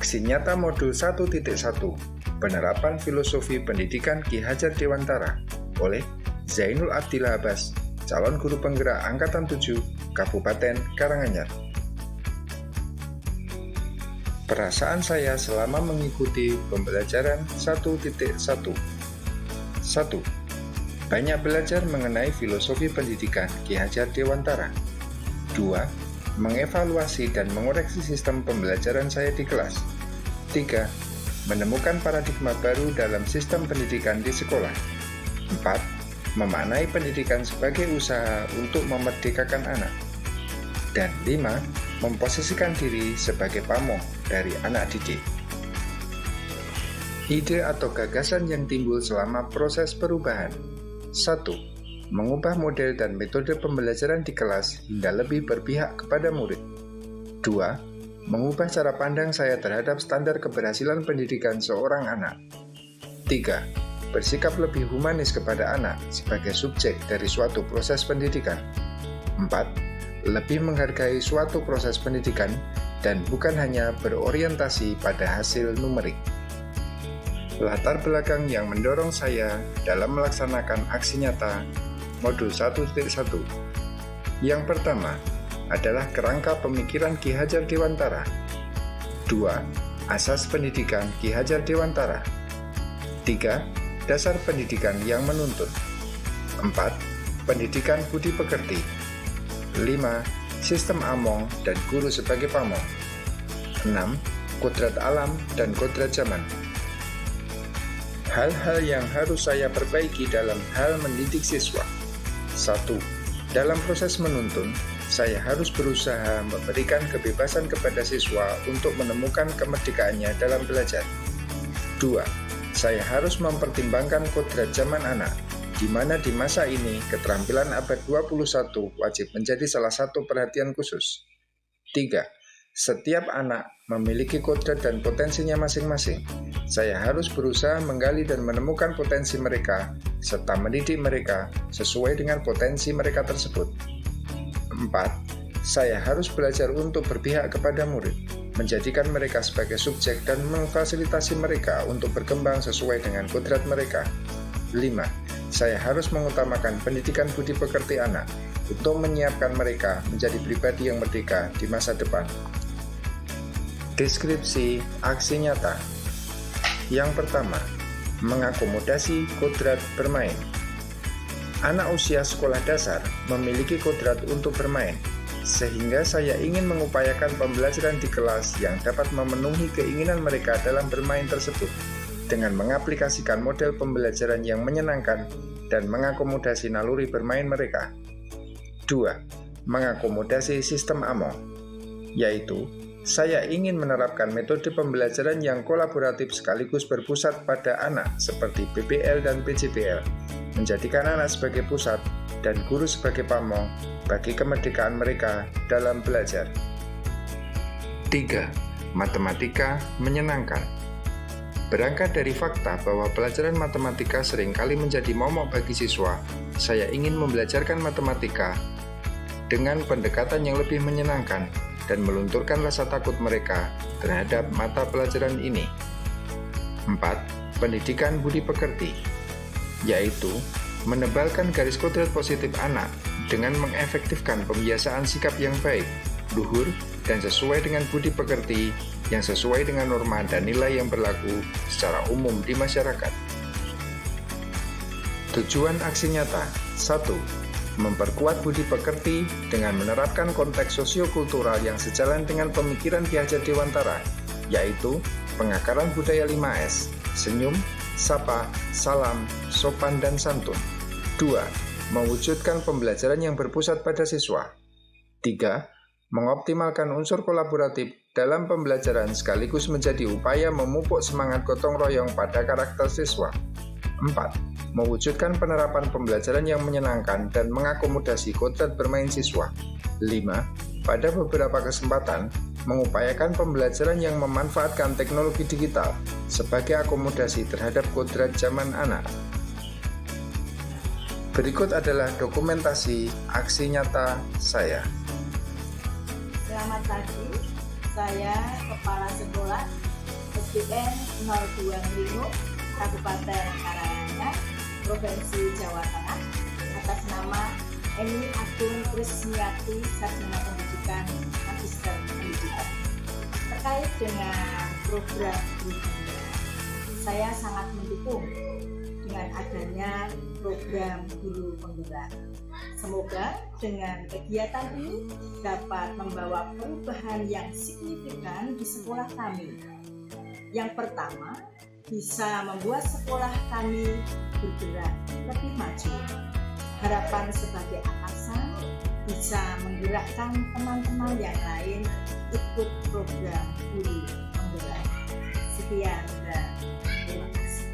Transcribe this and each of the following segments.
Aksi nyata modul 1.1 Penerapan Filosofi Pendidikan Ki Hajar Dewantara oleh Zainul Abdillah Abbas, calon guru penggerak Angkatan 7, Kabupaten Karanganyar. Perasaan saya selama mengikuti pembelajaran 1.1. 1. Banyak belajar mengenai filosofi pendidikan Ki Hajar Dewantara. 2. Mengevaluasi dan mengoreksi sistem pembelajaran saya di kelas. 3. Menemukan paradigma baru dalam sistem pendidikan di sekolah. 4. Memaknai pendidikan sebagai usaha untuk memerdekakan anak. Dan 5. Memposisikan diri sebagai pamong dari anak didik. Ide atau gagasan yang timbul selama proses perubahan. 1. Mengubah model dan metode pembelajaran di kelas hingga lebih berpihak kepada murid. 2. Mengubah cara pandang saya terhadap standar keberhasilan pendidikan seorang anak. 3. Bersikap lebih humanis kepada anak sebagai subjek dari suatu proses pendidikan. 4. Lebih menghargai suatu proses pendidikan dan bukan hanya berorientasi pada hasil numerik. Latar belakang yang mendorong saya dalam melaksanakan aksi nyata Modul 1.1. Yang pertama adalah kerangka pemikiran Ki Hajar Dewantara. 2. Asas pendidikan Ki Hajar Dewantara. 3. Dasar pendidikan yang menuntun. 4. Pendidikan budi pekerti. 5. Sistem among dan guru sebagai pamong. 6. Kodrat alam dan kodrat zaman. Hal-hal yang harus saya perbaiki dalam hal mendidik siswa. 1. Dalam proses menuntun, saya harus berusaha memberikan kebebasan kepada siswa untuk menemukan kemerdekaannya dalam belajar. 2. Saya harus mempertimbangkan kodrat zaman anak, di mana di masa ini keterampilan abad 21 wajib menjadi salah satu perhatian khusus. 3. Setiap anak memiliki kodrat dan potensinya masing-masing. Saya harus berusaha menggali dan menemukan potensi mereka, serta mendidik mereka sesuai dengan potensi mereka tersebut. 4. Saya harus belajar untuk berpihak kepada murid, menjadikan mereka sebagai subjek dan memfasilitasi mereka untuk berkembang sesuai dengan kodrat mereka. 5. Saya harus mengutamakan pendidikan budi pekerti anak untuk menyiapkan mereka menjadi pribadi yang merdeka di masa depan. Deskripsi aksi nyata. Yang pertama, mengakomodasi kodrat bermain. Anak usia sekolah dasar memiliki kodrat untuk bermain, sehingga saya ingin mengupayakan pembelajaran di kelas yang dapat memenuhi keinginan mereka dalam bermain tersebut, dengan mengaplikasikan model pembelajaran yang menyenangkan dan mengakomodasi naluri bermain mereka. 2. Mengakomodasi sistem among, yaitu saya ingin menerapkan metode pembelajaran yang kolaboratif sekaligus berpusat pada anak seperti PBL dan PJBL, menjadikan anak sebagai pusat dan guru sebagai pamong bagi kemerdekaan mereka dalam belajar. 3. Matematika menyenangkan. Berangkat dari fakta bahwa pelajaran matematika seringkali menjadi momok bagi siswa, saya ingin membelajarkan matematika dengan pendekatan yang lebih menyenangkan dan melunturkan rasa takut mereka terhadap mata pelajaran ini. 4. Pendidikan budi pekerti, yaitu menebalkan garis kodrat positif anak dengan mengefektifkan pembiasaan sikap yang baik, luhur, dan sesuai dengan budi pekerti yang sesuai dengan norma dan nilai yang berlaku secara umum di masyarakat. Tujuan aksi nyata. 1. Memperkuat budi pekerti dengan menerapkan konteks sosiokultural yang sejalan dengan pemikiran Ki Hajar Dewantara, yaitu pengakaran budaya 5S, senyum, sapa, salam, sopan, dan santun. 2. Mewujudkan pembelajaran yang berpusat pada siswa. 3. Mengoptimalkan unsur kolaboratif dalam pembelajaran sekaligus menjadi upaya memupuk semangat gotong royong pada karakter siswa. 4. Mewujudkan penerapan pembelajaran yang menyenangkan dan mengakomodasi kodrat bermain siswa. 5. Pada beberapa kesempatan, mengupayakan pembelajaran yang memanfaatkan teknologi digital sebagai akomodasi terhadap kodrat zaman anak. Berikut adalah dokumentasi aksi nyata saya. Selamat pagi, saya Kepala Sekolah SDN 02 Ngringuk, Kabupaten Karanganyar, Provinsi Jawa Tengah, atas nama Eni Agung Krismiati, Sarjana Pendidikan, Magister Pendidikan. Terkait dengan program Guru Penggerak, saya sangat mendukung dengan adanya program Guru Penggerak. Semoga dengan kegiatan ini dapat membawa perubahan yang signifikan di sekolah kami. Yang pertama, bisa membuat sekolah kami bergerak lebih maju. Harapan sebagai atasan bisa menggerakkan teman-teman yang lain ikut program Guru Penggerak. Sekian dan terima kasih.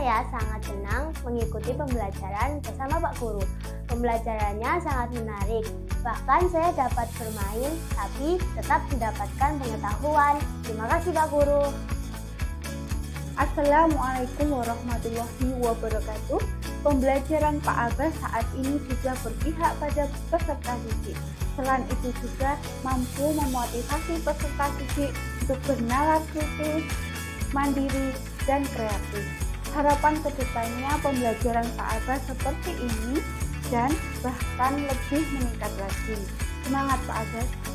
Saya sangat senang mengikuti pembelajaran bersama Pak Guru. Pembelajarannya sangat menarik. Bahkan saya dapat bermain, tapi tetap mendapatkan pengetahuan. Terima kasih Pak Guru. Assalamualaikum warahmatullahi wabarakatuh. Pembelajaran Pak Abbas saat ini juga berpihak pada peserta didik. Selain itu juga mampu memotivasi peserta didik untuk bernalar kritis, mandiri, dan kreatif. Harapan kedepannya pembelajaran Pak Abbas seperti ini dan bahkan lebih meningkat lagi. Semangat Pak Abbas!